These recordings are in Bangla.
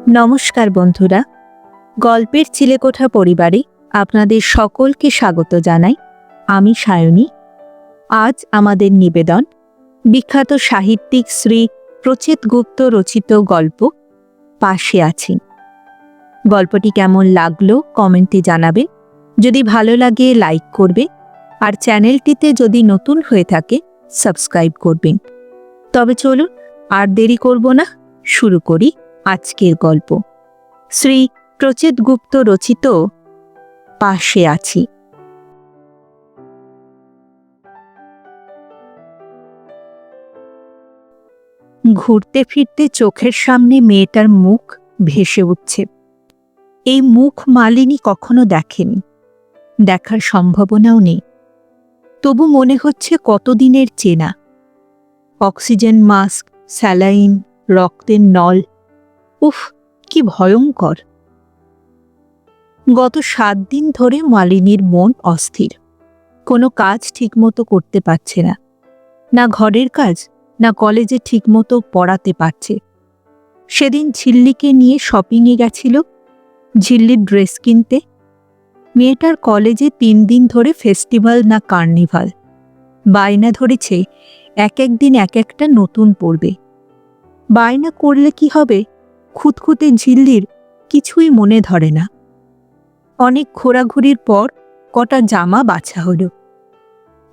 নমস্কার বন্ধুরা, গল্পের চিলেকোঠা পরিবারে আপনাদের সকলকে স্বাগত জানাই। আমি সায়নী। আজ আমাদের নিবেদন বিখ্যাত সাহিত্যিক শ্রী প্রচেত গুপ্ত রচিত গল্প পাশে আছি। গল্পটি কেমন লাগলো কমেন্টে জানাবেন। যদি ভালো লাগে লাইক করবে, আর চ্যানেলটিতে যদি নতুন হয়ে থাকে সাবস্ক্রাইব করবেন। তবে চলুন আর দেরি করব না, শুরু করি আজকের গল্প। শ্রী প্রচেত গুপ্ত রচিত পাশে আছি। ঘুরতে ফিরতে চোখের সামনে মেয়েটার মুখ ভেসে উঠছে। এই মুখ মালিনী কখনো দেখেনি, দেখার সম্ভাবনাও নেই। তবু মনে হচ্ছে কতদিনের চেনা। অক্সিজেন মাস্ক, স্যালাইন, রক্তের নল, উফ কি ভয়ঙ্কর। গত 7 দিন ধরে মালিনীর মন অস্থির। কোনো কাজ ঠিকমতো করতে পারছে না, না ঘরের কাজ, না কলেজে ঠিকমতো পড়াতে পারছে। সেদিন ঝিল্লিকে নিয়ে শপিংয়ে গেছিল, ঝিল্লির ড্রেস কিনতে। মেয়েটার কলেজে 3 দিন ধরে ফেস্টিভ্যাল না কার্নিভাল। বায়না ধরেছে এক দিন এক একটা নতুন পড়বে। বায়না করলে কি হবে, খুঁতখুঁতে ঝিল্লির কিছুই মনে ধরে না। অনেক ঘোরাঘুরির পর কটা জামা বাছা হলো।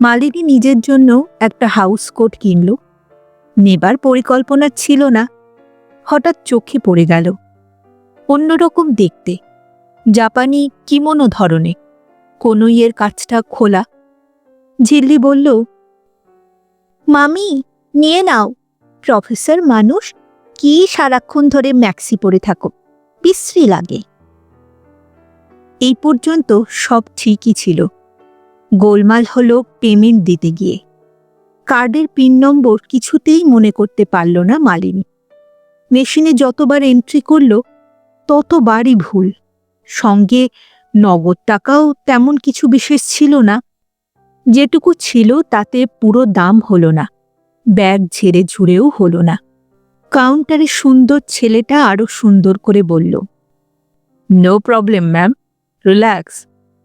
মালিনী নিজের জন্য একটা হাউস কোট কিনল। নেবার পরিকল্পনা ছিল না, হঠাৎ চোখে পড়ে গেল। অন্যরকম দেখতে, জাপানি কিমোনো ধরনের, কনুইয়ের কাছটা খোলা। ঝিল্লি বলল, মামি নিয়ে নাও, প্রফেসর মানুষ, কি সারাক্ষণ ধরে ম্যাক্সি পরে থাকো, বিশ্রী লাগে। এই পর্যন্ত সব ঠিকই ছিল। গোলমাল হলো পেমেন্ট দিতে গিয়ে। কার্ডের পিন নম্বর কিছুতেই মনে করতে পারল না মালিনী। মেশিনে যতবার এন্ট্রি করল ততবারই ভুল। সঙ্গে নগদ টাকাও তেমন কিছু বিশেষ ছিল না। যেটুকু ছিল তাতে পুরো দাম হলো না, ব্যাগ ঝেড়ে ঝুড়েও হলো না। কাউন্টারে সুন্দর ছেলেটা আরো সুন্দর করে বলল, নো প্রবলেম ম্যাম, রিল্যাক্স,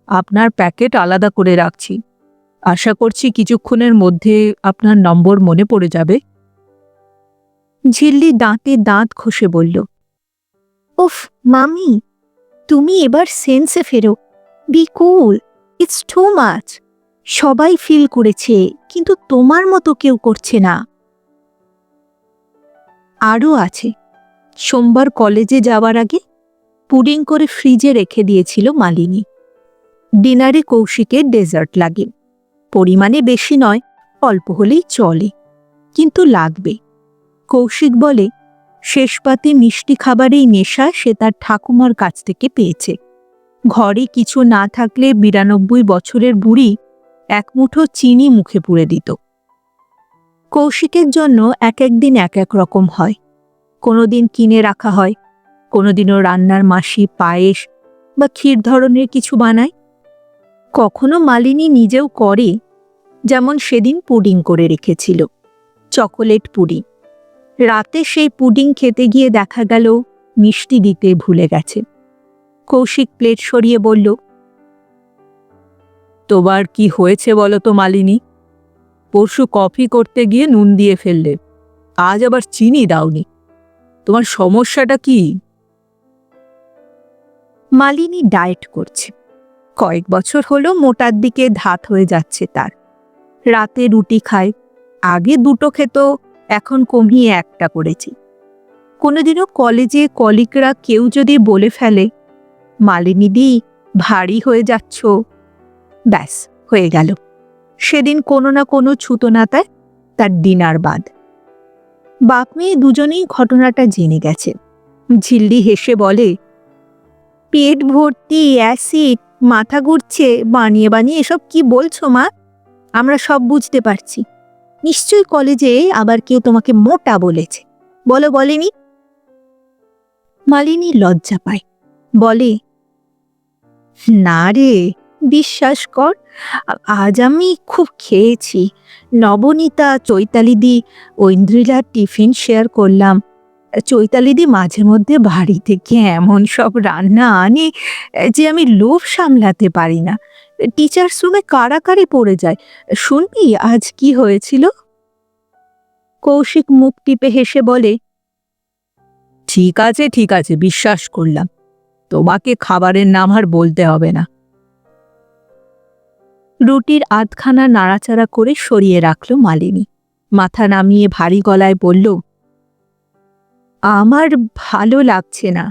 আপনার প্যাকেট আলাদা করে রাখছি। আশা করছি কিছুক্ষণের মধ্যে আপনার নম্বর মনে পড়ে যাবে। ঝিল্লি দাঁতে দাঁত ঘষে বলল, উফ মামি, তুমি এবার সেন্সে ফেরো, be cool, it's too much. সবাই ফিল করেছে, কিন্তু তোমার মতো কেউ করছে না। আরও আছে, সোমবার কলেজে যাওয়ার আগে পুডিং করে ফ্রিজে রেখে দিয়েছিল মালিনী। ডিনারে কৌশিকের ডেজার্ট লাগে। পরিমাণে বেশি নয়, অল্প হলেই চলে, কিন্তু লাগবে। কৌশিক বলে শেষ পাতে মিষ্টি খাবারেই নেশা সে তার ঠাকুমার কাছ থেকে পেয়েছে। ঘরে কিছু না থাকলে 92 বছরের বুড়ি এক মুঠো চিনি মুখে পুরে দিত। কৌশিকের জন্য এক দিন এক এক রকম হয়। কোনোদিন কিনে রাখা হয়, কোনোদিনও রান্নার মাসি পায়েস বা ক্ষীর ধরনের কিছু বানায়। কখনো মালিনী নিজেও করে, যেমন সেদিন পুডিং করে রেখেছিল, চকোলেট পুডিং। রাতে সেই পুডিং খেতে গিয়ে দেখা গেল মিষ্টি দিতে ভুলে গেছে। কৌশিক প্লেট সরিয়ে বলল, তোমার কি হয়েছে বলো তো মালিনী? পরশু কফি করতে গিয়ে নুন দিয়ে ফেললে, আজ আবার চিনি দাওনি, তোমার সমস্যাটা কি? মালিনী ডায়েট করছে। কয়েক বছর হলো মোটার দিকে ধাত হয়ে যাচ্ছে তার। রাতে রুটি খায়, আগে 2টো খেত, এখন কমিয়ে 1টা করেছি। কোনোদিনও কলেজে কলিগরা কেউ যদি বলে ফেলে, মালিনী দি ভারী হয়ে যাচ্ছ, ব্যাস হয়ে গেল। সেদিন কোনো না কোনো ছুতোনাতায় তার ডিনার বাদ। বাপ মেয়ে দুজনেই ঘটনাটা জেনে গেছে। ঝিল্লি হেসে বলে, পেট ভর্তি অ্যাসিড, মাথা ঘুরছে, বানিয়ে বানিয়ে এসব কি বলছো মা? আমরা সব বুঝতে পারছি। নিশ্চয়ই কলেজে আবার কেউ তোমাকে মোটা বলেছে, বলো বলেনি? মালিনী লজ্জা পায়, বলে, না রে, বিশ্বাস কর, আজ আমি খুব খেয়েছি। নবনীতা, চৈতালিদি, ঐন্দ্রিলার টিফিন শেয়ার করলাম, চৈতালিদি মাঝে মধ্যে বাড়ি থেকে এমন সব রান্না আনে যে আমি লোভ সামলাতে পারি না। টিচার্স রুমে কাড়াকাড়ি পড়ে যায়। শুনবি আজ কি হয়েছিল? কৌশিক মুখ টিপে হেসে বলে, ঠিক আছে, বিশ্বাস করলাম। তোমাকে খাবারের নাম আর বলতে হবে না। রুটির আধখানা নাড়াচাড়া করে সরিয়ে রাখল মালিনী। মাথা নামিয়ে ভারী গলায় বলল, আমার ভালো লাগছে না।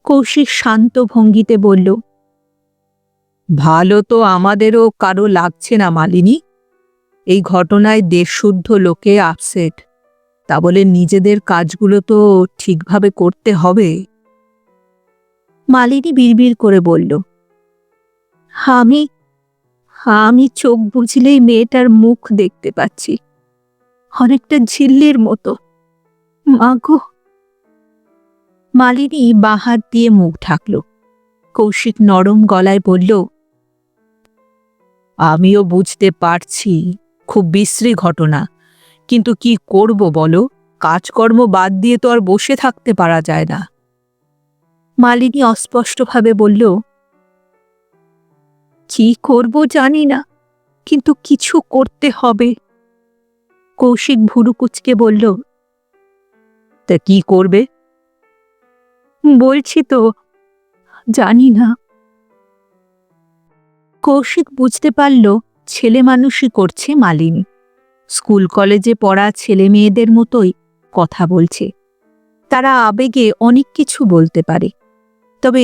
কৌশিক শান্ত ভঙ্গিতে বলল, ভালো তো আমাদেরও কারো লাগছে না মালিনী। এই ঘটনায় দেশশুদ্ধ লোকে আপসেট। তা বলে নিজেদের কাজগুলো তো ঠিকভাবে করতে হবে। মালিনী বিড়বিড় করে বলল, আমি আমি চোখ বুঝলেই মেয়েটার মুখ দেখতে পাচ্ছি, অনেকটা ঝিল্লির মতো। মাগো। মালিনী বাহাত দিয়ে মুখ ঢাকল। কৌশিক নরম গলায় বলল, আমিও বুঝতে পারছি খুব বিশ্রী ঘটনা, কিন্তু কি করব বলো? কাজকর্ম বাদ দিয়ে তো আর বসে থাকতে পারা যায় না। মালিনী অস্পষ্টভাবে বলল, কি করব জানি না, কিন্তু কিছু করতে হবে। কৌশিক ভুরু কুঁচকে বলল, তা কি করবে? বলছি তো, জানি না। কৌশিক বুঝতে পারল ছেলে মানুষই করছে মালিনী। স্কুল কলেজে পড়া ছেলে মেয়েদের মতোই কথা বলছে। তারা আবেগে অনেক কিছু বলতে পারে। তবে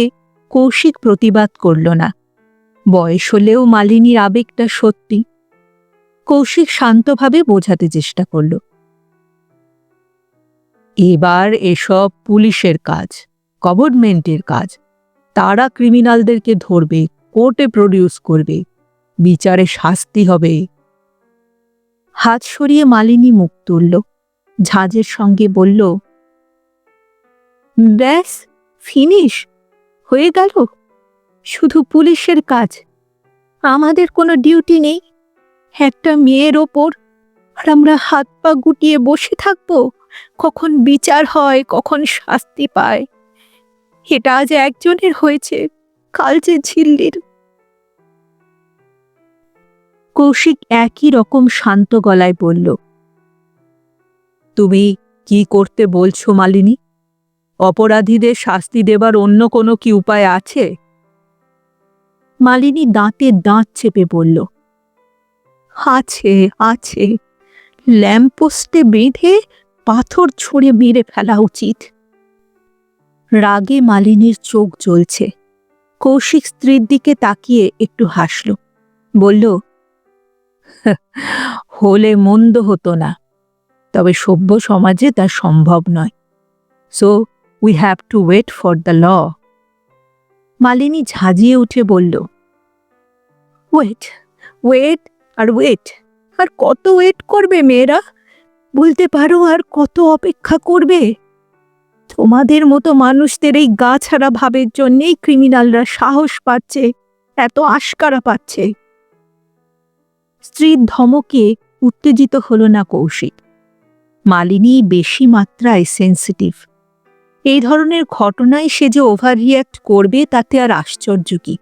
কৌশিক প্রতিবাদ করল না। বয়স হলেও মালিনীর আবেগটা সত্যি। কৌশিক শান্তভাবে বোঝাতে চেষ্টা করল, এবার এসব পুলিশের কাজ, গভর্নমেন্টের কাজ। তারা ক্রিমিনালদেরকে ধরবে, কোর্টে প্রডিউস করবে, বিচারে শাস্তি হবে। হাত সরিয়ে মালিনী মুখ তুলল, ঝাঁজের সঙ্গে বলল, ব্যাস, ফিনিশ হয়ে গেল? শুধু পুলিশের কাজ, আমাদের কোনো ডিউটি নেই? একটা মেয়ের ওপর আর আমরা হাত পা গুটিয়ে বসে থাকবো কখন বিচার হয়, কখন শাস্তি পায়? এটা আজ একজনের হয়েছে, কাল যে ঝিল্লির। কৌশিক একই রকম শান্ত গলায় বলল, তুমি কি করতে বলছো মালিনী? অপরাধীদের শাস্তি দেবার অন্য কোনো কি উপায় আছে? মালিনী দাঁতে দাঁত চেপে বলল, আছে আছে, ল্যাম্পপোস্টে বেঁধে পাথর ছুঁড়ে মেরে ফেলা উচিত। রাগে মালিনীর চোখ জ্বলছে। কৌশিক স্ত্রীর দিকে তাকিয়ে একটু হাসল, বলল, হলে মন্দ হতো না, তবে সভ্য সমাজে তা সম্ভব নয়। So we have to wait for the law. Malini ঝাঁঝিয়ে উঠে বলল, ওয়েট ওয়েট আর ওয়েট, আর কত ওয়েট করবে মেয়েরা? বলতে পারো আর কত অপেক্ষা করবে? তোমাদের মতো মানুষদের এই গা ছাড়া ভাবের জন্যেই ক্রিমিনালরা সাহস পাচ্ছে, এত আশকারা পাচ্ছে। স্ত্রীর ধমকে উত্তেজিত হল না কৌশিক। মালিনী বেশি মাত্রায় সেন্সিটিভ। এই ধরনের ঘটনায় সে যে ওভার রিয়্যাক্ট করবে তাতে আর আশ্চর্য কি?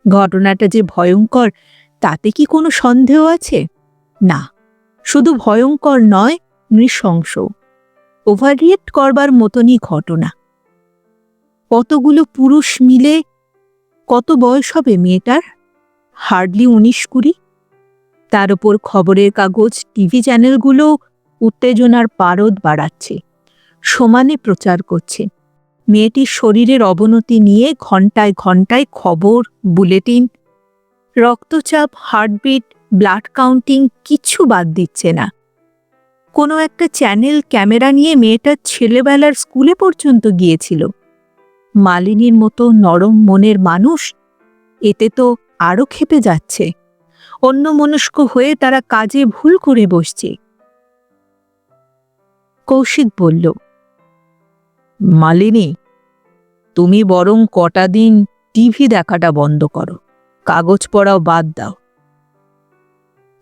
ঘটনাটা যে ভয়ঙ্কর তাতে কি কোনো সন্দেহ আছে? না, শুধু ভয়ঙ্কর নয়, নৃশংস। ওভার রিয়্যাক্ট করবার মতনই ঘটনা। কতগুলো পুরুষ মিলে, কত বয়স হবে মেয়েটার? হার্ডলি 19-20। তার উপর খবরের কাগজ, টিভি চ্যানেলগুলো উত্তেজনার পারদ বাড়াচ্ছে, সমানে প্রচার করছে। মেয়েটির শরীরের অবনতি নিয়ে ঘণ্টায় ঘণ্টায় খবর, বুলেটিন। রক্তচাপ, হার্টবিট, ব্লাড কাউন্টিং কিচ্ছু বাদ দিচ্ছে না। কোনো একটা চ্যানেল ক্যামেরা নিয়ে মেয়েটার ছেলেবেলার স্কুলে পর্যন্ত গিয়েছিল। মালিনীর মতো নরম মনের মানুষ এতে তো আরও ক্ষেপে যাচ্ছে। অন্যমনস্ক হয়ে তারা কাজে ভুল করে বসছে। কৌশিক বলল, মালিনী, তুমি বরং কটা দিন টিভি দেখাটা বন্ধ করো, কাগজ পড়াও বাদ দাও।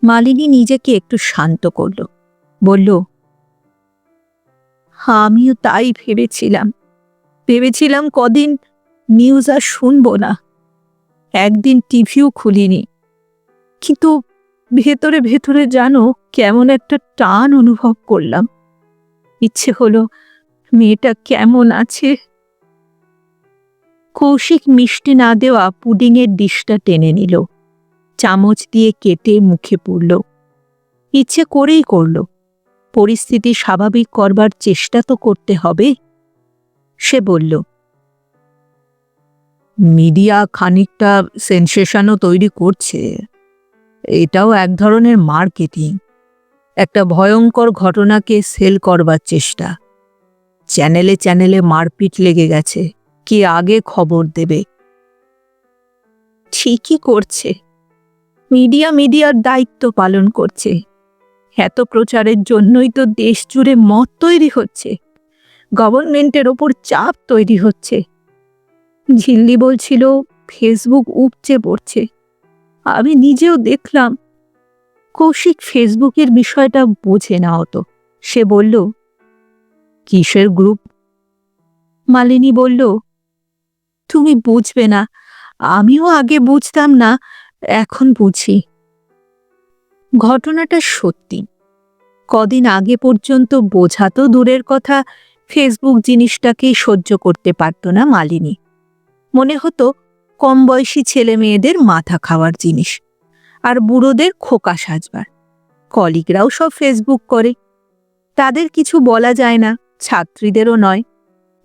মালিনী নিজেকে একটু শান্ত করল, বলল, আমিও তাই ভেবেছিলাম কদিন নিউজ আর শুনবো না, একদিন টিভিও খুলিনি। কিন্তু ভেতরে ভেতরে জানো কেমন একটা টান অনুভব করলাম। ইচ্ছে হলো মেয়েটা কেমন আছে। কৌশিক মিষ্টি না দেওয়া পুডিংয়ের ডিশটা টেনে নিল, চামচ দিয়ে কেটে মুখে পুরল। ইচ্ছে করেই করল, পরিস্থিতি স্বাভাবিক করবার চেষ্টা তো করতে হবে। সে বলল, মিডিয়া খানিকটা সেনসেশনও তৈরি করছে, এটাও এক ধরনের মার্কেটিং। একটা ভয়ঙ্কর ঘটনাকে সেল করবার চেষ্টা। চ্যানেলে চ্যানেলে মারপিট লেগে গেছে, কে আগে খবর দেবে। ঠিকই করছে, মিডিয়ার দায়িত্ব পালন করছে। এত প্রচারের জন্যই তো দেশ জুড়ে মত তৈরি হচ্ছে, গভর্নমেন্টের ওপর চাপ তৈরি হচ্ছে। ঝিল্লি বলছিল ফেসবুক উপচে পড়ছে, আমি নিজেও দেখলাম। কৌশিক ফেসবুকের বিষয়টা বোঝে না অত। সে বলল, কিসের গ্রুপ? মালিনী বলল, তুমি বুঝবে না, আমিও আগে বুঝতাম না, এখন বুঝি। ঘটনাটা সত্যি। কদিন আগে পর্যন্ত বোঝা তো দূরের কথা, ফেসবুক জিনিসটাকেই সহ্য করতে পারত না মালিনী। মনে হতো কম বয়সী ছেলে মেয়েদের মাথা খাওয়ার জিনিস, আর বুড়োদের খোকা সাজবার। কলিগরাও সব ফেসবুক করে, তাদের কিছু বলা যায় না, ছাত্রীদেরও নয়।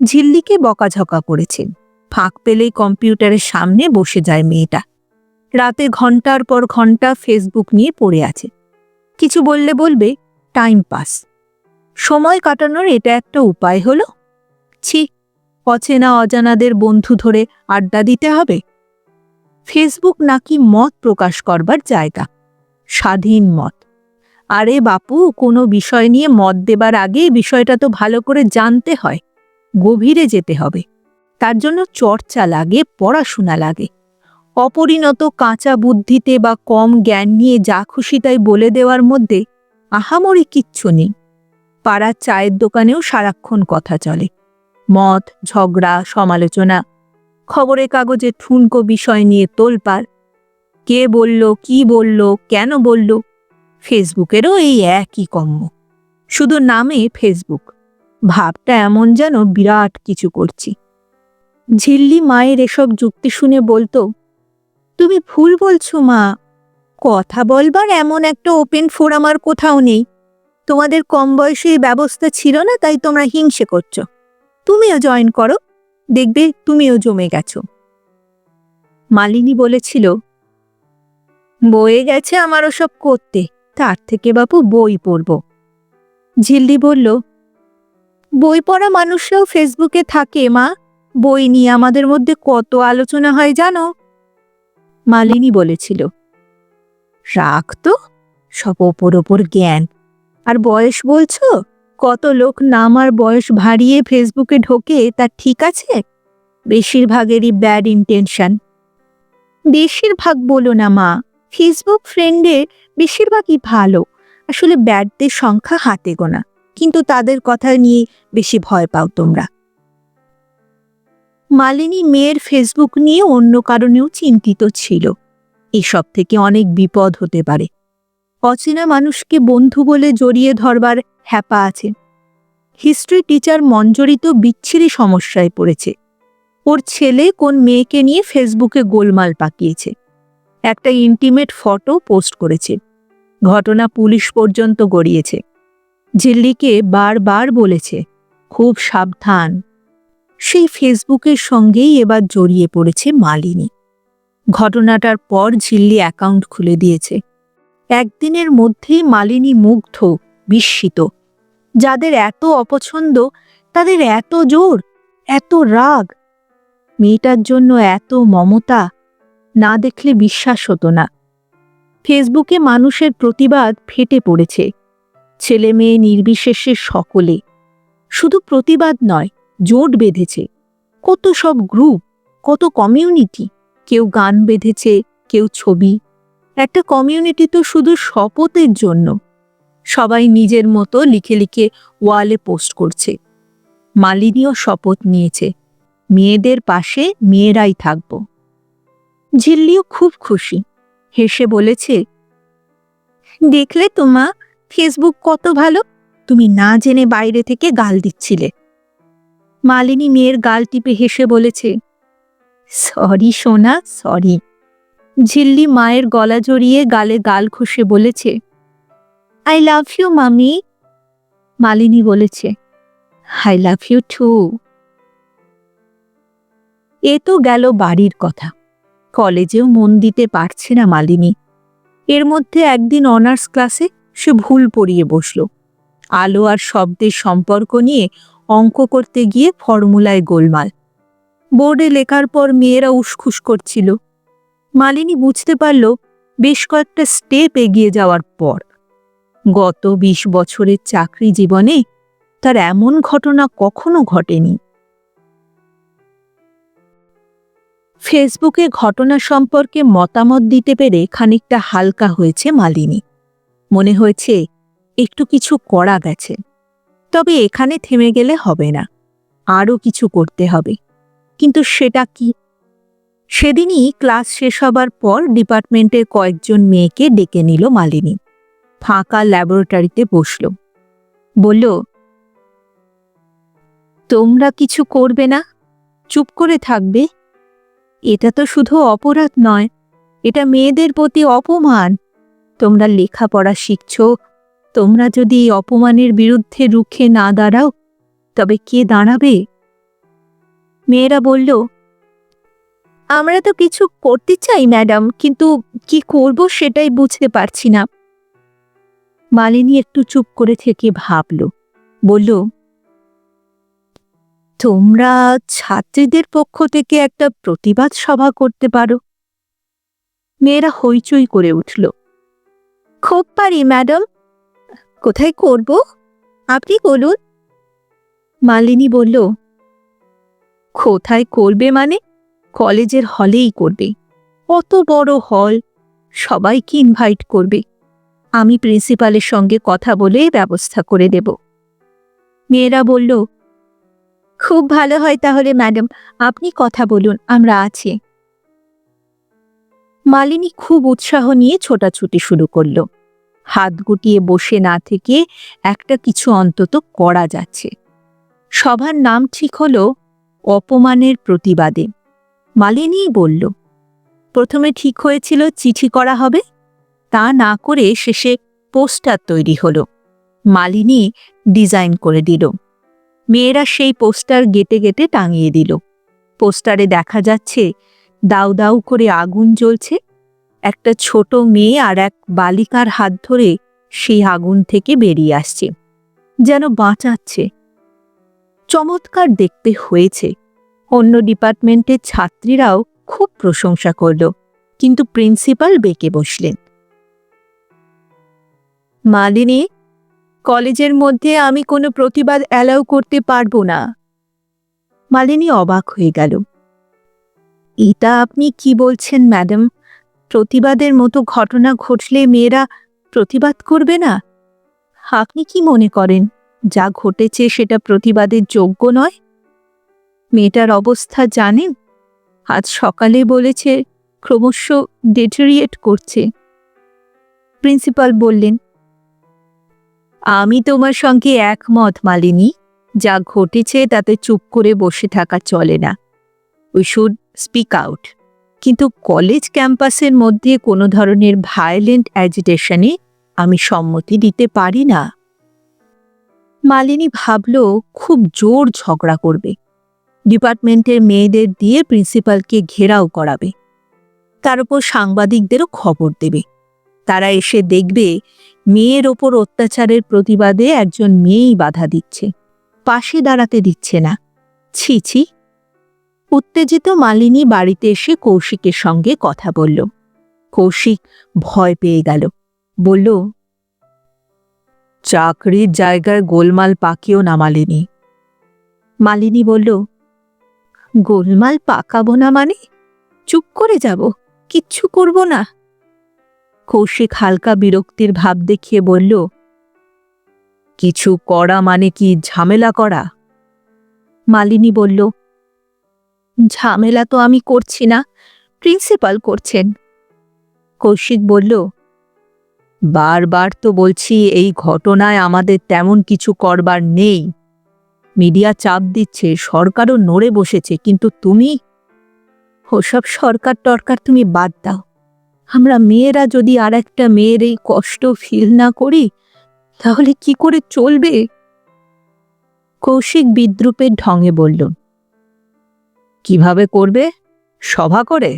ঝিল্লিকে বকাঝকা করেছেন, ফাঁক পেলেই কম্পিউটারের সামনে বসে যায় মেয়েটা। রাতে ঘন্টার পর ঘন্টা ফেসবুক নিয়ে পড়ে আছে। কিছু বললে বলবে টাইম পাস, সময় কাটানোর এটা একটা উপায় হলো। ছি, অচেনা অজানাদের বন্ধু ধরে আড্ডা দিতে হবে। ফেসবুক নাকি মত প্রকাশ করবার জায়গা, স্বাধীন মত। আরে বাপু, কোনো বিষয় নিয়ে মত দেবার আগে বিষয়টা তো ভালো করে জানতে হয়, গভীরে যেতে হবে। তার জন্য চর্চা লাগে, পড়াশোনা লাগে। অপরিণত কাঁচা বুদ্ধিতে বা কম জ্ঞান নিয়ে যা খুশি তাই বলে দেওয়ার মধ্যে আহামরি কিচ্ছু নেই। পাড়ার চায়ের দোকানেও সারাক্ষণ কথা চলে, মত, ঝগড়া, সমালোচনা। খবরের কাগজে ঠুনকো বিষয় নিয়ে তোলপাড়। কে বলল, কি বলল, কেন বলল। ফেসবুকেরও এই একই কম্ম, শুধু নামে ফেসবুক, ভাবটা এমন যেন বিরাট কিছু করছি। ঝিল্লি মায়ের এসব যুক্তি শুনে বলতো, তুমি ভুল বলছো মা, কথা বলবার এমন একটা ওপেন ফোরাম আর কোথাও নেই। তোমাদের কম বয়সে এই ব্যবস্থা ছিল না, তাই তোমরা হিংসে করছো। তুমিও জয়েন করো, দেখবে তুমিও জমে গেছো। মালিনী বলেছিল, বয়ে গেছে আমার ওসব করতে, তার থেকে বাপু বই পড়ব। ঝিল্লি বলল, বই পড়া মানুষরাও ফেসবুকে থাকে মা, বই নিয়ে আমাদের মধ্যে কত আলোচনা হয় জানো। মালিনী বলেছিল, রাখ তো, সব ওপর জ্ঞান আর বয়স বলছো। কত লোক নাম আর বয়স ভারিয়ে ফেসবুকে ঢোকে, তা ঠিক আছে? বেশিরভাগেরই ব্যাড ইন্টেনশন। বেশিরভাগ বলো না মা, ফেসবুক ফ্রেন্ডে বেশিরভাগই ভালো। আসলে ব্যাডদের সংখ্যা হাতে গোনা, কিন্তু তাদের কথা নিয়ে বেশি ভয় পাও তোমরা। মালিনী মেয়ের ফেসবুক নিয়ে অন্য কারণেও চিন্তিত ছিল। এসব থেকে অনেক বিপদ হতে পারে। অচেনা মানুষকে বন্ধু বলে জড়িয়ে ধরবার হ্যাপা আছে। হিস্ট্রি টিচার মঞ্জরি তো বিচ্ছিরি সমস্যায় পড়েছে। ওর ছেলে কোন মেয়েকে নিয়ে ফেসবুকে গোলমাল পাকিয়েছে, একটা ইন্টিমেট ফটো পোস্ট করেছে। ঘটনা পুলিশ পর্যন্ত গড়িয়েছে। ঝিল্লিকে বারবার বলেছে, খুব সাবধান। সেই ফেসবুকের সঙ্গেই এবার জড়িয়ে পড়েছে মালিনী। ঘটনাটার পর ঝিল্লি অ্যাকাউন্ট খুলে দিয়েছে। একদিনের মধ্যেই মালিনী মুগ্ধ, বিস্মিত। যাদের এত অপছন্দ, তাদের এত জোর, এত রাগ। মেয়েটার জন্য এত মমতা, না দেখলে বিশ্বাস হতো না। ফেসবুকে মানুষের প্রতিবাদ ফেটে পড়েছে, ছেলে মেয়ে নির্বিশেষে সকলে। শুধু প্রতিবাদ নয়, জোট বেঁধেছে। কত সব গ্রুপ, কত কমিউনিটি। কেউ গান বেঁধেছে, কেউ ছবি। একটা কমিউনিটি তো শুধু শপথের জন্য। সবাই নিজের মতো লিখে লিখে ওয়ালে পোস্ট করছে। মালিনীও শপথ নিয়েছে, মেয়েদের পাশে মেয়েরাই থাকব। ঝিল্লিও খুব খুশি, হেসে বলেছে, দেখলে তো মা, ফেসবুক কত ভালো, তুমি না জেনে বাইরে থেকে গাল দিচ্ছিলে। মালিনী মেয়ের গাল টিপে হেসে বলেছে, সরি সোনা, সরি। ঝিল্লি মায়ের গলা জড়িয়ে গালে গাল ঘষে বলেছে, আই লাভ ইউ মামি। মালিনী বলেছে, আই লাভ ইউ টু। এ তো গেল বাড়ির কথা। কলেজেও মন দিতে পারছে না মালিনী। এর মধ্যে একদিন অনার্স ক্লাসে সে ভুল পড়িয়ে বসল। আলো আর শব্দের সম্পর্ক নিয়ে অঙ্ক করতে গিয়ে ফর্মুলায় গোলমাল। বোর্ডে লেখার পর মেয়েরা উসখুস করছিল। মালিনী বুঝতে পারল বেশ কয়েকটা স্টেপ এগিয়ে যাওয়ার পর গত 20 বছরের চাকরি জীবনে তার এমন ঘটনা কখনো ঘটেনি। ফেসবুকে ঘটনা সম্পর্কে মতামত দিতে পেরে খানিকটা হালকা হয়েছে মালিনী। মনে হয়েছে একটু কিছু করা গেছে, তবে এখানে থেমে গেলে হবে না, আরও কিছু করতে হবে। কিন্তু সেটা কি? সেদিনই ক্লাস শেষ হবার পর ডিপার্টমেন্টের কয়েকজন মেয়েকে ডেকে নিল মালিনী। ফাঁকা ল্যাবরেটরিতে বসল। বলল, তোমরা কিছু করবে না, চুপ করে থাকবে? এটা তো শুধু অপরাধ নয়, এটা মেয়েদের প্রতি অপমান। তোমরা লেখাপড়া শিখছ, তোমরা যদি এই অপমানের বিরুদ্ধে রুখে না দাঁড়াও, তবে কে দাঁড়াবে? মেয়েরা বলল, আমরা তো কিছু করতে চাই ম্যাডাম, কিন্তু কি করব সেটাই বুঝতে পারছি না। মালিনী একটু চুপ করে থেকে ভাবল। বলল, তোমরা ছাত্রীদের পক্ষ থেকে একটা প্রতিবাদ সভা করতে পারো। মেয়েরা হইচই করে উঠল। খুব পারি ম্যাডাম, কোথায় করব আপনি বলুন। মালিনী বলল, কোথায় করবে মানে? কলেজের হলেই করবে। অত বড় হল, সবাইকে ইনভাইট করবে। আমি প্রিন্সিপালের সঙ্গে কথা বলে ব্যবস্থা করে দেব। মেয়েরা বলল, খুব ভালো হয় তাহলে ম্যাডাম, আপনি কথা বলুন, আমরা আছি। মালিনী খুব উৎসাহ নিয়ে ছোটাছুটি শুরু করল। হাত গুটিয়ে বসে না থেকে একটা কিছু অন্তত করা যাচ্ছে। সভার নাম ঠিক হলো অপমানের প্রতিবাদে। মালিনীই বলল, প্রথমে ঠিক হয়েছিল চিঠি করা হবে, তা না করে শেষে পোস্টার তৈরি হলো। মালিনী ডিজাইন করে দিল। মেয়েরা সেই পোস্টার গেটে গেটে টাঙিয়ে দিল। পোস্টারে দেখা যাচ্ছে দাউ দাউ করে আগুন জ্বলছে। একটা ছোট মেয়ে আর এক বালিকার হাত ধরে সেই আগুন থেকে বেরিয়ে আসছে, যেন বাঁচাচ্ছে। চমৎকার দেখতে হয়েছে। অন্য ডিপার্টমেন্টের ছাত্রীরাও খুব প্রশংসা করল, কিন্তু প্রিন্সিপাল বেঁকে বসলেন। মালিনী, কলেজের মধ্যে আমি কোনো প্রতিবাদ অ্যালাউ করতে পারবো না। মালিনী অবাক হয়ে গেল। এটা আপনি কি বলছেন ম্যাডাম? প্রতিবাদের মতো ঘটনা ঘটলে মেয়েরা প্রতিবাদ করবে না? আপনি কি মনে করেন যা ঘটেছে সেটা প্রতিবাদের যোগ্য নয়? মেয়েটার অবস্থা জানেন? আজ সকালে বলেছে ক্রমশ ডেটেরিয়েট করছে। প্রিন্সিপাল বললেন, আমি তোমার সঙ্গে একমত মালিনী। যা ঘটেছে তাতে চুপ করে বসে থাকা চলে না। We should speak out. কিন্তু কলেজ ক্যাম্পাসের মধ্যে কোনো ধরনের ভায়োলেন্ট অ্যাজিটেশনে আমি সম্মতি দিতে পারি না। মালিনী ভাবল খুব জোর ঝগড়া করবে। ডিপার্টমেন্টের মেয়েদের দিয়ে প্রিন্সিপালকে ঘেরাও করাবে। তার উপর সাংবাদিকদেরও খবর দেবে। তারা এসে দেখবে মেয়ের ওপর অত্যাচারের প্রতিবাদে একজন মেয়েই বাধা দিচ্ছে, পাশে দাঁড়াতে দিচ্ছে না। ছি ছি। উত্তেজিত মালিনী বাড়িতে এসে কৌশিকের সঙ্গে কথা বলল। কৌশিক ভয় পেয়ে গেল। বলল, চাকরির জায়গায় গোলমাল পাকিও না মালিনী। মালিনী বলল, গোলমাল পাকাবো না মানে? চুপ করে যাব, কিচ্ছু করব না? কৌশিক হালকা বিরক্তির ভাব দেখিয়ে বলল, কিছু করা মানে কি ঝামেলা করা? মালিনী বলল, ঝামেলা তো আমি করছি না, প্রিন্সিপাল করছেন। কৌশিক বলল, বারবার তো বলছি এই ঘটনায় আমাদের তেমন কিছু করবার নেই। মিডিয়া চাপ দিচ্ছে, সরকারও নড়ে বসেছে, কিন্তু তুমি? ওসব সরকার টরকার তুমি বাদ দাও। আমরা মেয়েরা যদি আর একটা মেয়ের এই কষ্ট ফিল না করি তাহলে কি করে চলবে? কৌশিক বিদ্রূপের ঢঙে বলল, কিভাবে করবে? সভা করে?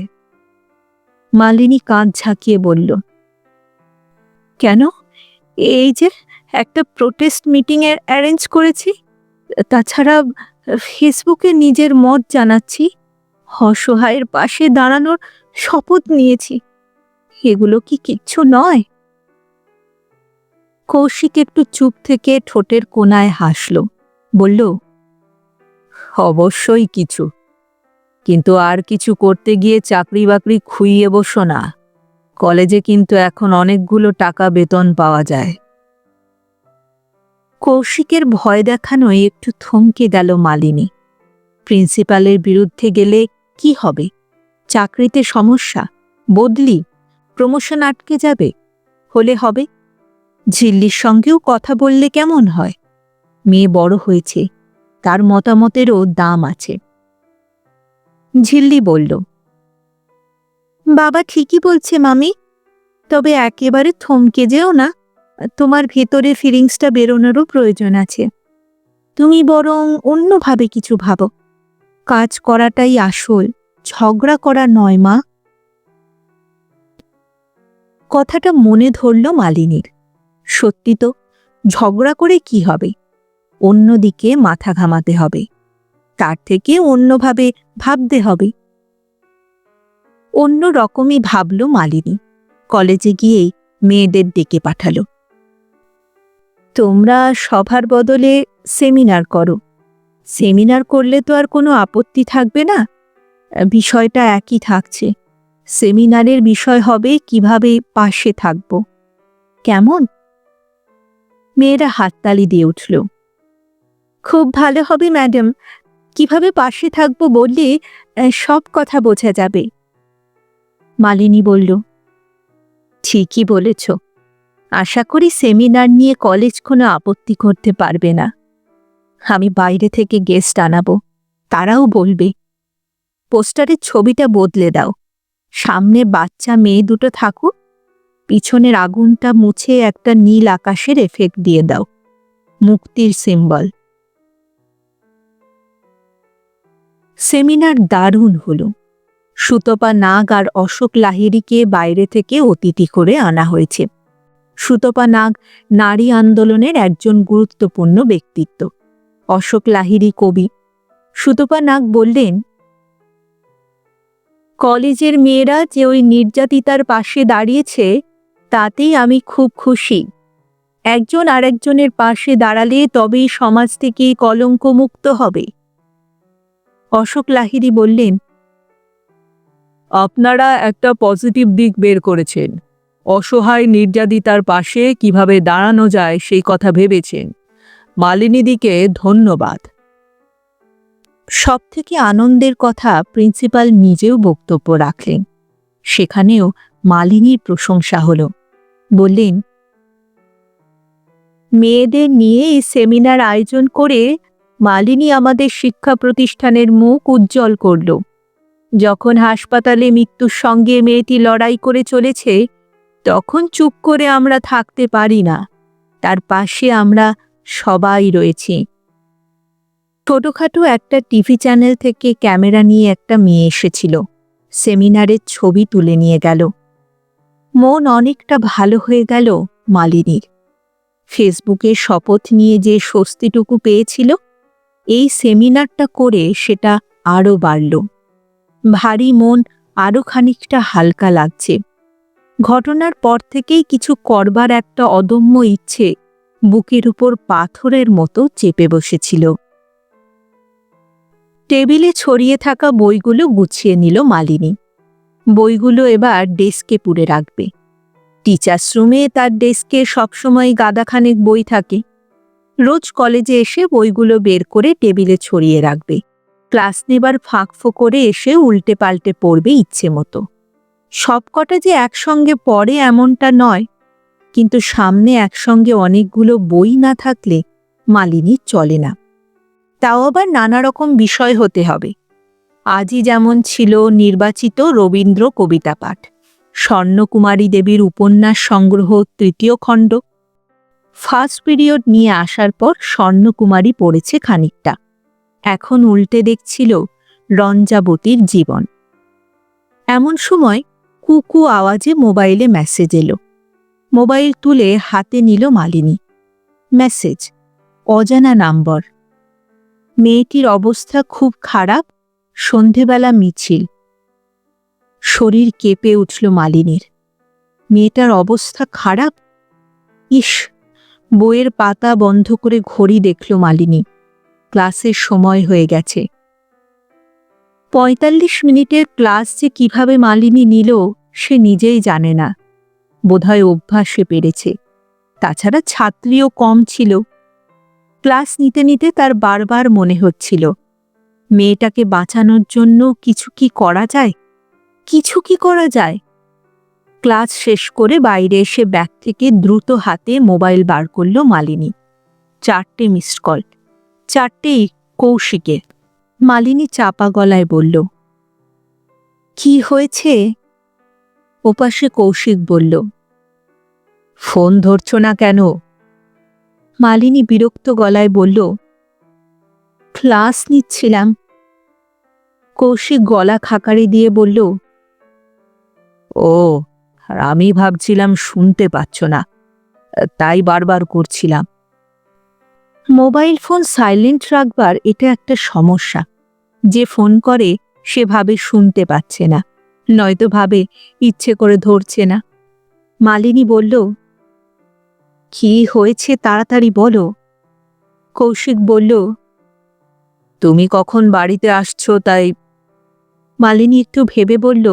মালিনী কাঁধ ঝাঁকিয়ে বলল, কেন, এই যে একটা প্রোটেস্ট মিটিং এর অ্যারেঞ্জ করেছি, তাছাড়া ফেসবুকে নিজের মত জানাচ্ছি, অসহায়ের পাশে দাঁড়ানোর শপথ নিয়েছি। এগুলো কি কিচ্ছু নয়? কৌশিক একটু চুপ থেকে ঠোঁটের কোণায় হাসল, বলল, অবশ্যই কিছু, কিন্তু আর কিছু করতে গিয়ে চাকরি বাকরি খুইয়ে বসো না। কলেজে কিন্তু এখন অনেকগুলো টাকা বেতন পাওয়া যায়। কৌশিকের ভয় দেখানোয় একটু থমকে গেল মালিনী। প্রিন্সিপালের বিরুদ্ধে গেলে কি হবে? চাকরিতে সমস্যা, বদলি, প্রমোশন আটকে যাবে। হলে হবে, ঝিল্লির সঙ্গেও কথা বললে কেমন হয়? মেয়ে বড় হয়েছে, তার মতামতেরও দাম আছে। ঝিল্লি বলল, বাবা ঠিকই বলছে মামি, তবে একেবারে থমকে যেও না, তোমার ভেতরে ফিলিংসটা বেরোনোরও প্রয়োজন আছে। তুমি বরং অন্যভাবে কিছু ভাবো। কাজ করাটাই আসল, ঝগড়া করা নয় মা। কথাটা মনে ধরল মালিনীর। সত্যি তো, ঝগড়া করে কি হবে? অন্যদিকে মাথা ঘামাতে হবে, তার থেকে অন্যভাবে ভাবতে হবে। অন্য রকমই ভাবল মালিনী। কলেজে গিয়েই মেয়েদের ডেকে পাঠালো, তোমরা সভার বদলে সেমিনার করো। সেমিনার করলে তো আর কোনো আপত্তি থাকবে না, বিষয়টা একই থাকছে। সেমিনারের বিষয় হবে কিভাবে পাশে থাকব। কেমন? মেয়েরা হাততালি দিয়ে উঠল। খুব ভালো হবে ম্যাডাম, কিভাবে পাশে থাকব বললে সব কথা বোঝা যাবে। মালিনী বলল, ঠিকই বলেছ। আশা করি সেমিনার নিয়ে কলেজ কোনো আপত্তি করতে পারবে না। আমি বাইরে থেকে গেস্ট আনাবো, তারাও বলবে। পোস্টারের ছবিটা বদলে দাও, সামনে বাচ্চা মেয়ে দুটো থাকুক, পিছনের আগুনটা মুছে একটা নীল আকাশের এফেক্ট দিয়ে দাও, মুক্তির সিম্বল। সেমিনার দারুণ হলো। সুতপা নাগ আর অশোক লাহিড়ীকে বাইরে থেকে অতিথি করে আনা হয়েছে। সুতপা নাগ নারী আন্দোলনের একজন গুরুত্বপূর্ণ ব্যক্তিত্ব। অশোক লাহিড়ী কবি। সুতপা নাগ বললেন, কলেজের মেয়েরা যে ওই নির্যাতিতার পাশে দাঁড়িয়েছে তাতেই আমি খুব খুশি। একজন আরেকজনের পাশে দাঁড়ালে তবেই সমাজ থেকে কলঙ্কমুক্ত হবে। অশোক লাহিড়ী বললেন, আপনারা একটা পজিটিভ দিক বের করেছেন। অসহায় নির্যাতিতার পাশে কিভাবে দাঁড়ানো যায় সেই কথা ভেবেছেন। মালিনীদিকে ধন্যবাদ। সবথেকে আনন্দের কথা, প্রিন্সিপাল নিজেও বক্তব্য রাখলেন। সেখানেও মালিনীর প্রশংসা হলো। বললেন, মেয়েদের নিয়ে এই সেমিনার আয়োজন করে মালিনী আমাদের শিক্ষা প্রতিষ্ঠানের মুখ উজ্জ্বল করল। যখন হাসপাতালে মৃত্যুর সঙ্গে মেয়েটি লড়াই করে চলেছে, তখন চুপ করে আমরা থাকতে পারি না। তার পাশে আমরা সবাই রয়েছি। ছোটখাটো একটা টিভি চ্যানেল থেকে ক্যামেরা নিয়ে একটা মেয়ে এসেছিল, সেমিনারের ছবি তুলে নিয়ে গেল। মন অনেকটা ভালো হয়ে গেল মালিনীর। ফেসবুকে শপথ নিয়ে যে স্বস্তিটুকু পেয়েছিল, এই সেমিনারটা করে সেটা আরও বাড়ল। ভারী মন আরও খানিকটা হালকা লাগছে। ঘটনার পর থেকেই কিছু করবার একটা অদম্য ইচ্ছে বুকের উপর পাথরের মতো চেপে বসেছিল। টেবিলে ছড়িয়ে থাকা বইগুলো গুছিয়ে নিল মালিনী। বইগুলো এবার ডেস্কে পুরে রাখবে। টিচার্স রুমে তার ডেস্কে সবসময় গাদাখানেক বই থাকে। রোজ কলেজে এসে বইগুলো বের করে টেবিলে ছড়িয়ে রাখবে। ক্লাস নেবার ফাঁক করে এসে উল্টে পাল্টে পড়বে ইচ্ছে মতো। সবকটা যে একসঙ্গে পড়ে এমনটা নয়, কিন্তু সামনে একসঙ্গে অনেকগুলো বই না থাকলে মালিনীর চলে না। তাও আবার নানা রকম বিষয় হতে হবে। আজই যেমন ছিল নির্বাচিত রবীন্দ্র কবিতা পাঠ, স্বর্ণকুমারী দেবীর উপন্যাস সংগ্রহ ৩য় খণ্ড। ফার্স্ট পিরিয়ড নিয়ে আসার পর স্বর্ণকুমারী পড়েছে খানিকটা, এখন উল্টে দেখছিল রঞ্জাবতীর জীবন। এমন সময় কুকু আওয়াজে মোবাইলে মেসেজ এলো। মোবাইল তুলে হাতে নিল মালিনী। মেসেজ, অজানা নাম্বার। মেয়েটির অবস্থা খুব খারাপ, সন্ধেবেলা মিছিল। শরীর কেঁপে উঠল মালিনীর। মেয়েটার অবস্থা খারাপ? ইস! বইয়ের পাতা বন্ধ করে ঘড়ি দেখল মালিনী। ক্লাসের সময় হয়ে গেছে। ৪৫ মিনিটের ক্লাস যে কিভাবে মালিনী নিল সে নিজেই জানে না। বোধহয় অভ্যাসে পেরেছে। তাছাড়া ছাত্রীও কম ছিল। ক্লাস নিতে নিতে তার বারবার মনে হচ্ছিল, মেয়েটাকে বাঁচানোর জন্য কিছু কি করা যায়, কিছু কি করা যায়। ক্লাস শেষ করে বাইরে এসে ব্যাগ থেকে দ্রুত হাতে মোবাইল বার করল মালিনী। 4টে মিসড কল, 4টেই কৌশিকের। মালিনী চাপা গলায় বলল, কি হয়েছে? ওপাশে কৌশিক বলল, ফোন ধরছ না কেন? মালিনী বিরক্ত গলায় বলল, ক্লাস নিচ্ছিলাম। কৌশিক গলা খাকারি দিয়ে বলল, ও, আর আমি ভাবছিলাম শুনতে পাচ্ছ না, তাই বারবার করছিলাম। মোবাইল ফোন সাইলেন্ট রাখবার এটা একটা সমস্যা। যে ফোন করে সে ভাবে শুনতে পাচ্ছে না, নয়তো ভাবে ইচ্ছে করে ধরছে না। মালিনী বলল, কি হয়েছে তাড়াতাড়ি বলো। কৌশিক বলল, তুমি কখন বাড়িতে আসছো তাই। মালিনী একটু ভেবে বলল,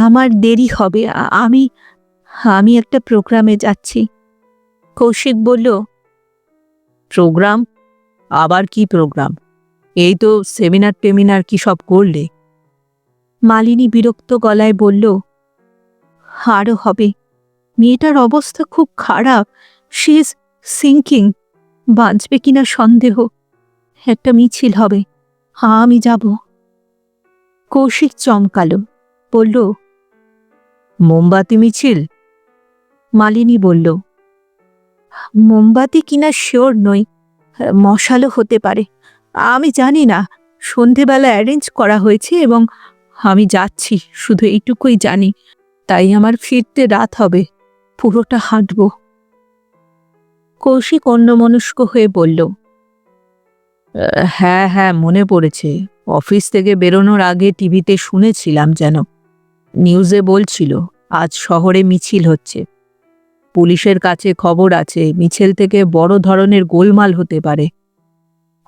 আমার দেরি হবে, আমি একটা প্রোগ্রামে যাচ্ছি। কৌশিক বলল, প্রোগ্রাম? আবার কি প্রোগ্রাম? এই তো সেমিনার টেমিনার কি সব করলে? মালিনী বিরক্ত গলায় বলল, আরও হবে। মেয়েটার অবস্থা খুব খারাপ, শি ইজ সিঙ্কিং। বাঁচবে কিনা সন্দেহ। একটা মিছিল হবে, আমি যাব। কৌশিক চমকালো, বলল, মোমবাতি মিছিল? মালিনী বলল, মোমবাতি কিনা শিওর নই, মশালও হতে পারে। আমি জানি না, সন্ধেবেলা অ্যারেঞ্জ করা হয়েছে এবং আমি যাচ্ছি, শুধু এইটুকুই জানি। তাই আমার ফিরতে রাত হবে, পুরোটা হাঁটব। কৌশিক অন্যমনস্ক হয়ে বলল, হ্যাঁ হ্যাঁ, মনে পড়েছে। অফিস থেকে বেরোনোর আগে টিভিতে শুনেছিলাম, যেন নিউজে বলছিল আজ শহরে মিছিল হচ্ছে। পুলিশের কাছে খবর আছে মিছিল থেকে বড় ধরনের গোলমাল হতে পারে।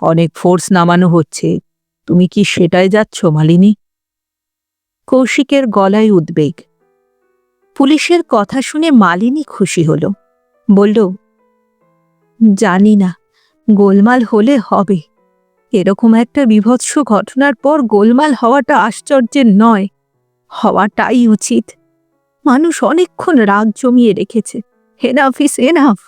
অনেক ফোর্স নামানো হচ্ছে। তুমি কি সেটাই যাচ্ছ মালিনী? কৌশিকের গলায় উদ্বেগ। পুলিশের কথা শুনে মালিনী খুশি হল, বলল, জানি না, গোলমাল হলে হবে। এরকম একটা বীভৎস ঘটনার পর গোলমাল হওয়াটা আশ্চর্যের নয়, হওয়াটাই উচিত। মানুষ অনেকক্ষণ রাগ জমিয়ে রেখেছে। Enough is enough.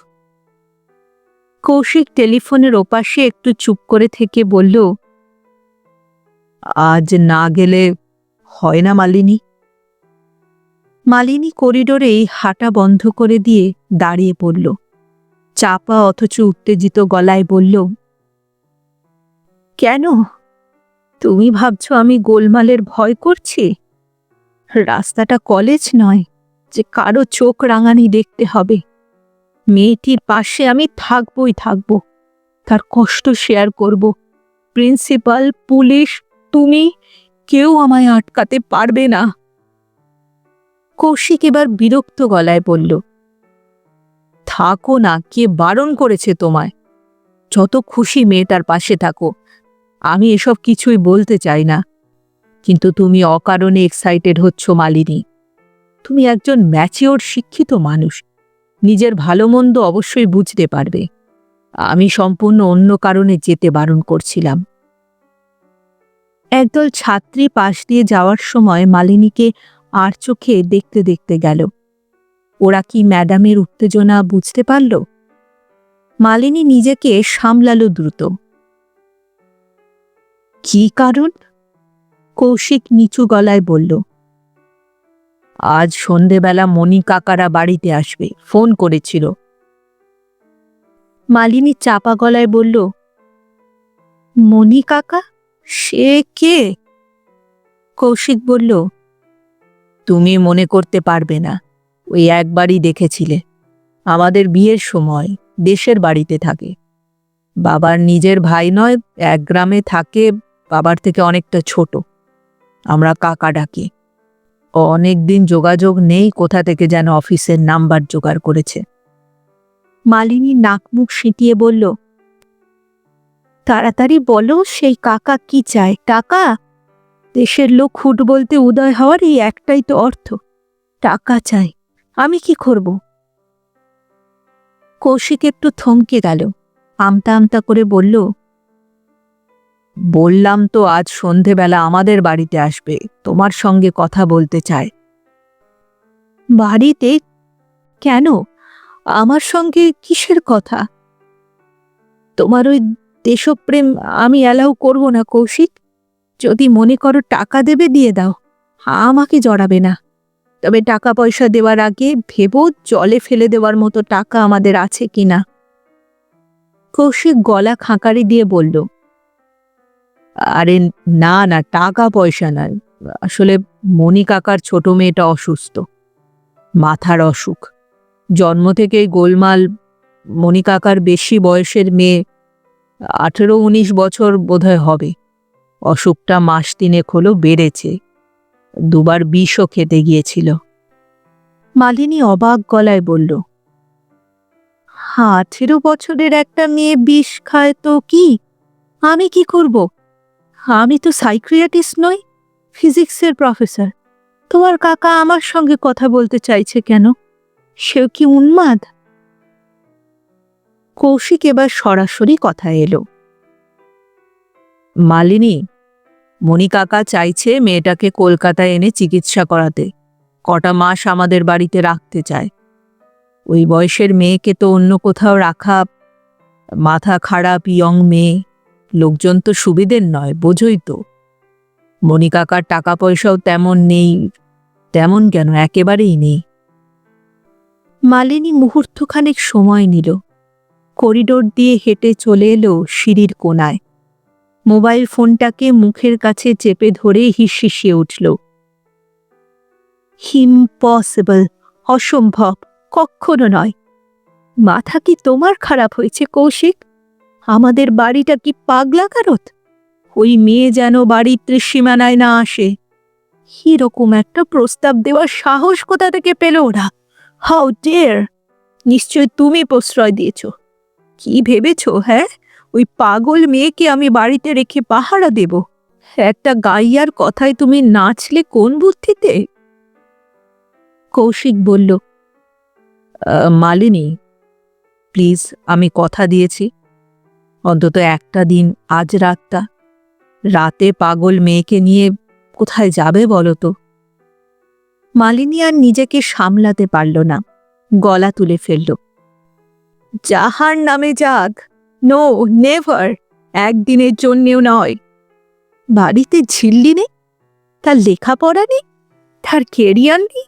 কৌশিক টেলিফোনের ওপাশে একটু চুপ করে থেকে বলল, আজ না গেলে হয় না মালিনী? মালিনী করিডোরেই হাঁটা বন্ধ করে দিয়ে দাঁড়িয়ে পড়ল। চাপা অথচ উত্তেজিত গলায় বলল, কেন? তুমি ভাবছ আমি গোলমালের ভয় করছি? রাস্তাটা কলেজ নয় যে কারো চোখ রাঙানি দেখতে হবে। মেয়েটির পাশে আমি থাকবই থাকব, তার কষ্ট শেয়ার করব। প্রিন্সিপাল, পুলিশ, তুমি, কেউ আমায় আটকাতে পারবে না। কৌশিক এবার বিরক্ত গলায় বলল, থাকো না, কে বারণ করেছে তোমায়? যত খুশি মেয়েটার পাশে থাকো, আমি এসব কিছুই বলতে চাই না। কিন্তু তুমি অকারণে এক্সাইটেড হচ্ছ মালিনী। তুমি একজন ম্যাচিওর শিক্ষিত মানুষ, নিজের ভালো মন্দ অবশ্যই বুঝতে পারবে। আমি সম্পূর্ণ অন্য কারণে যেতে বারণ করছিলাম। একদল ছাত্রী পাশ দিয়ে যাওয়ার সময় মালিনীকে আর চোখে দেখতে দেখতে গেল। ওরা কি ম্যাডামের উত্তেজনা বুঝতে পারল? মালিনী নিজেকে সামলালো দ্রুত। কি কারণ? কৌশিক নিচু গলায় বলল, আজ সন্ধেবেলা মণি কাকারা বাড়িতে আসবে, ফোন করেছিল। মালিনী চাপা গলায় বলল, মণি কাকা? সে কে? কৌশিক বলল, তুমি মনে করতে পারবে না, ওই একবারই দেখেছিলে। আমাদের বিয়ের সময় দেশের বাড়িতে থাকে। বাবার নিজের ভাই নয়, এক গ্রামে থাকে, বাবার থেকে অনেকটা ছোট। আমরা কাকা ডাকি। অনেকদিন যোগাযোগ নেই, কোথা থেকে যেন অফিসের নাম্বার জোগাড় করেছে। মালিনী নাক মুখ সিঁটিয়ে বলল, তাড়াতাড়ি বলো, সেই কাকা কি চায়? টাকা? দেশের লোক হুট বলতে উদয় হওয়ার এই একটাই তো অর্থ, টাকা চাই। আমি কি করব? কৌশিক একটু থমকে গেল, আমতা আমতা করে বলল, বললাম তো আজ সন্ধেবেলা আমাদের বাড়িতে আসবে, তোমার সঙ্গে কথা বলতে চায়। বাড়িতে? কেন? আমার সঙ্গে কিসের কথা? তোমার ওই দেশপ্রেম আমি অ্যালাউ করব না কৌশিক। যদি মনে করো টাকা দেবে, দিয়ে দাও, আমাকে জড়াবে না। তবে টাকা পয়সা দেওয়ার আগে ভেবো জলে ফেলে দেওয়ার মতো টাকা আমাদের আছে কিনা। কৌশিক গলা খাঁকারি দিয়ে বলল, আরে না না, টাকা পয়সা নয়, আসলে মণি কাকার ছোট মেয়েটা অসুস্থ, মাথার অসুখ, জন্ম থেকেই গোলমাল। মণি কাকার বেশি বয়সের মেয়ে, 18-19 বছর বোধহয় হবে। অসুখটা মাস 3 হলো বেড়েছে, দুবার বিষও খেতে গিয়েছিল। মালিনী অবাক গলায় বলল, 18 বছরের একটা মেয়ে বিষ খায় তো কি? আমি কি করব? আমি তো সাইকিয়াট্রিস্ট নই, ফিজিক্সের প্রফেসর। তোমার কাকা আমার সঙ্গে কথা বলতে চাইছে কেন? সেও কি উন্মাদ? কৌশিক এবার সরাসরি কথা এলো, মালিনী, মণি কাকা চাইছে মেয়েটাকে কলকাতায় এনে চিকিৎসা করাতে, কটা মাস আমাদের বাড়িতে রাখতে চায়। ওই বয়সের মেয়েকে তো অন্য কোথাও রাখা, মাথা খারাপ ইয়ং মেয়ে, লোকজন তো সুবিধের নয়, বোঝই তো। মণি কাকার টাকা পয়সাও তেমন নেই। তেমন কেন, একেবারেই নেই। মালিনী মুহূর্তখানেক সময় নিল, করিডোর দিয়ে হেঁটে চলে এলো সিঁড়ির কোণায়। মোবাইল ফোনটাকে মুখের কাছে চেপে ধরে হিসিয়ে উঠল, ইম্পসিবল, অসম্ভব, কখনো নয়। মাথা কি তোমার খারাপ হয়েছে কৌশিক? আমাদের বাড়িটা কি পাগলাগারদ? ওই মেয়ে যেন বাড়ির ত্রিসীমানায় না আসে। এরকম একটা প্রস্তাব দেওয়ার সাহস কোথা থেকে পেল ওরা? How dare! নিশ্চয় তুমি প্রশ্রয় দিয়েছ। কি ভেবেছ? হ্যাঁ, ওই পাগল মেয়েকে আমি বাড়িতে রেখে পাহারা দেব? একটা গাইয়ার কথায় তুমি নাচলে কোন বুদ্ধিতে? কৌশিক বলল, মালিনী প্লিজ, আমি কথা দিয়েছি, অন্তত একটা দিন, আজ রাতটা। রাতে পাগল মেয়েকে নিয়ে কোথায় যাবে বলো তো? মালিনী আর নিজেকে সামলাতে পারল না, গলা তুলে ফেলল, যাহার নামে যাক, নো, নেভার, একদিনের জন্যেও নয়। বাড়িতে ঝিল্লি নেই, তার লেখাপড়া নেই, তার কেরিয়ার নেই,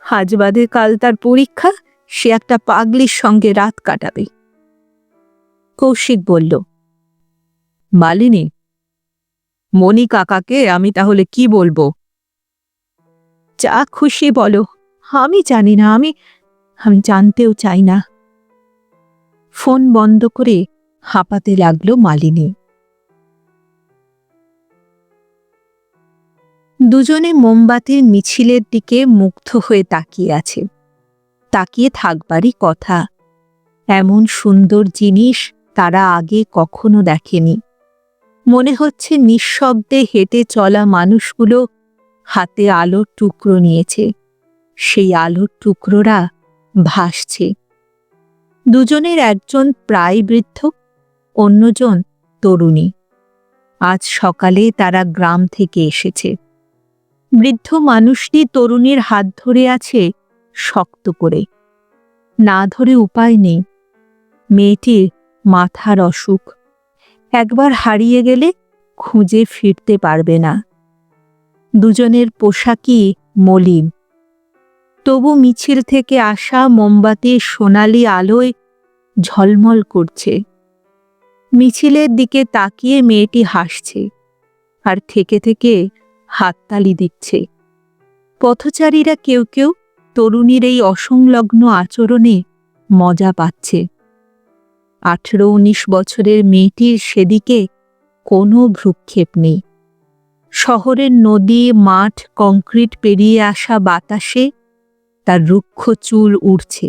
আজ বাদে কাল তার পরীক্ষা, সে একটা পাগলির সঙ্গে রাত কাটাবে। কৌশিক বলল, মালিনী, মণি কাকাকে আমি তাহলে কি বলবো? যা খুশি বলো, আমি জানি না, আমি জানতেও চাই না। ফোন বন্ধ করে হাঁপাতে লাগলো মালিনী। দুজনে মোমবাতির মিছিলের দিকে মুগ্ধ হয়ে তাকিয়ে আছে। তাকিয়ে থাকবারই কথা, এমন সুন্দর জিনিস তারা আগে কখনো দেখেনি। মনে হচ্ছে নিঃশব্দে হেঁটে চলা মানুষগুলো হাতে আলোর টুকরো নিয়েছে, সেই আলোর টুকরোরা ভাসছে। দুজনের একজন প্রায় বৃদ্ধ, অন্যজন তরুণী। আজ সকালে তারা গ্রাম থেকে এসেছে। বৃদ্ধ মানুষটি তরুণীর হাত ধরে আছে শক্ত করে। না ধরে উপায় নেই। মেয়েটির মাথার অসুখ, একবার হারিয়ে গেলে খুঁজে ফিরতে পারবে না। দুজনের পোশাকই মলিন, তবু মিছিল থেকে আসা মোমবাতির সোনালি আলোয় ঝলমল করছে। মিছিলের দিকে তাকিয়ে মেয়েটি হাসছে আর থেকে থেকে হাততালি দিচ্ছে। পথচারীরা কেউ কেউ তরুণীর এই অসংলগ্ন আচরণে মজা পাচ্ছে। 18-19 বছরের মেয়েটির সেদিকে কোনো ভ্রুক্ষেপ নেই। শহরের নদী, মাঠ, কংক্রিট পেরিয়ে আসা বাতাসে তার রুক্ষ চুল উড়ছে,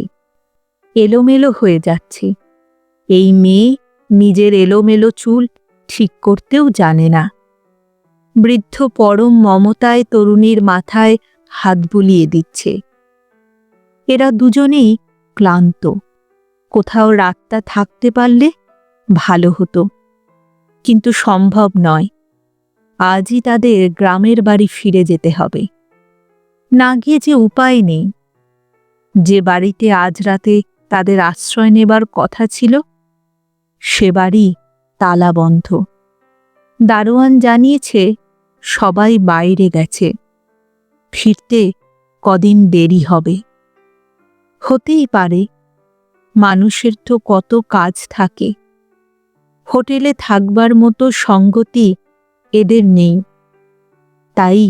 এলোমেলো হয়ে যাচ্ছে। এই মেয়ে নিজের এলোমেলো চুল ঠিক করতেও জানে না। বৃদ্ধ পরম মমতায় তরুণীর মাথায় হাত বুলিয়ে দিচ্ছে। এরা দুজনেই ক্লান্ত। কোথাও রাতটা থাকতে পারলে ভালো হতো, কিন্তু সম্ভব নয়। আজই তাদের গ্রামের বাড়ি ফিরে যেতে হবে। না গিয়ে যে উপায় নেই। যে বাড়িতে আজ রাতে তাদের আশ্রয় নেবার কথা ছিল, সে বাড়ি তালা বন্ধ। দারোয়ান জানিয়েছে সবাই বাইরে গেছে, ফিরতে কদিন দেরি হবে। হতেই পারে, মানুষের তো কত কাজ থাকে। হোটেলে থাকবার মতো সঙ্গতি এদের নেই, তাই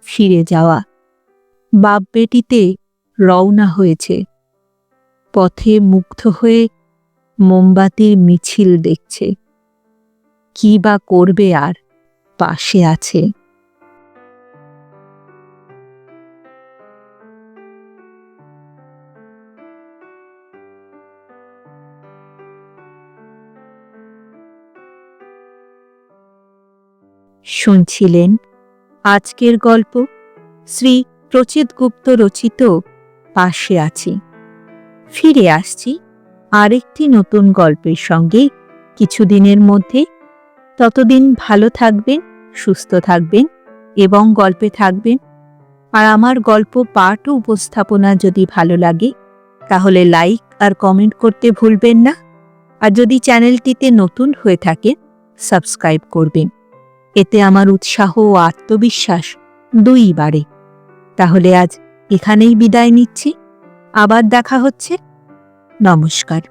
ফিরে যাওয়া। বাপ বেটিতে রওনা হয়েছে। পথে মুগ্ধ হয়ে মোমবাতির মিছিল দেখছে। কি বা করবে, আর পাশে আছে। শুনছিলেন আজকের গল্প শ্রী প্রচিত গুপ্ত রচিত পাশে আছি। ফিরে আসছি আরেকটি নতুন গল্পের সঙ্গে কিছুদিনের মধ্যে। ততদিন ভালো থাকবেন, সুস্থ থাকবেন এবং গল্পে থাকবেন। আর আমার গল্প পাঠ ও উপস্থাপনা যদি ভালো লাগে তাহলে লাইক আর কমেন্ট করতে ভুলবেন না। আর যদি চ্যানেলটিতে নতুন হয়ে থাকে সাবস্ক্রাইব করবেন। এতে আমার উৎসাহ ও আত্মবিশ্বাস দুই বাড়ে। তাহলে আজ এখানেই বিদায় নিচ্ছি। আবার দেখা হচ্ছে। নমস্কার।